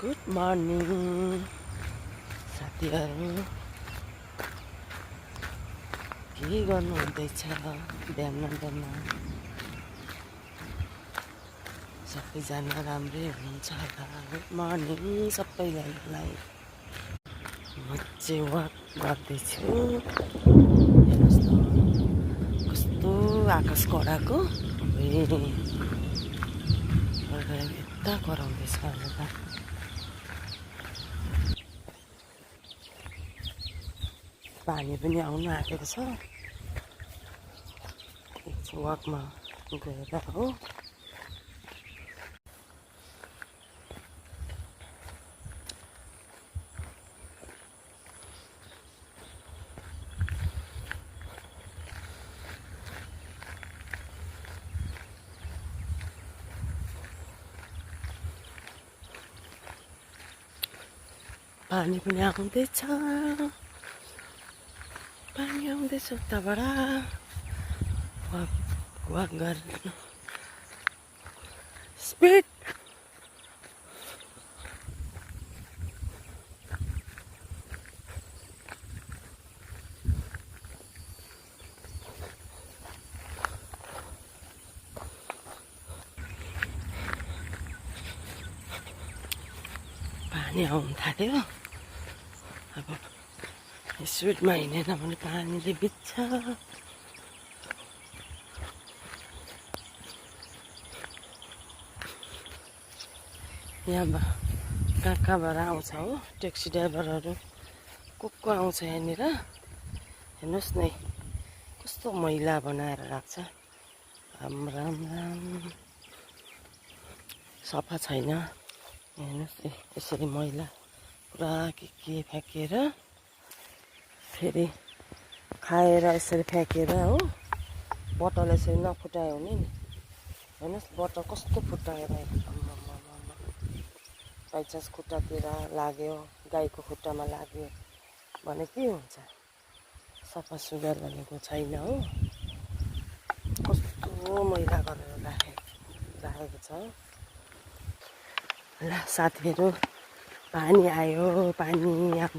Good morning साथीहरू, के गर्नु हुँदैछ बिहान बिहान? सबैजना राम्रै हुनुहुन्छ होला। गुड मर्निङ सबैजनालाई। म चाहिँ वाक गर्दैछु। हेर्नुहोस् त कस्तो आकाश कराएको, यता कराउँदैछ अहिले त। पानी पनि आउनु आँटेको छ। वाकमा गएर हो। पानी पनि आउँदैछ, पानी आउँदैछ उताबाट। वाक गर्नु स्पिड। पानी आउनु थाल्यो। अब स्पिडमा हिँडेन भने पानीले बित्छ। यहाँ कहाँबाट आउँछ हो ट्याक्सी ड्राइभरहरू, को आउँछ यहाँनिर। हेर्नुहोस् न कस्तो मैला बनाएर राख्छ। राम राम राम, सफा छैन। हेर्नुहोस् यसरी मैला पुरा के फ्याँकेर, फेरि खाएर यसरी फ्याँकेर हो। बोतल यसरी नफुटायो भने नि, हेर्नुहोस् बोतल कस्तो फुटाएर। बाइचान्स खुट्टातिर लाग्यो, गाईको खुट्टामा लाग्यो भने के हुन्छ? सफा सुग्घर भनेको छैन हो। कस्तो मैला गरेर राखेको छ। ल साथीहरू, पानी आयो, पानी अब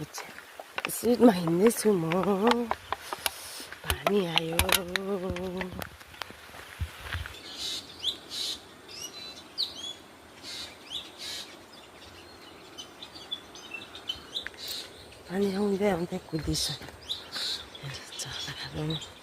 स्पिडमा हिँड्दैछु म। पानी आयो, पानी आउँदै आउँदै कुदिसक्यो चराहरू।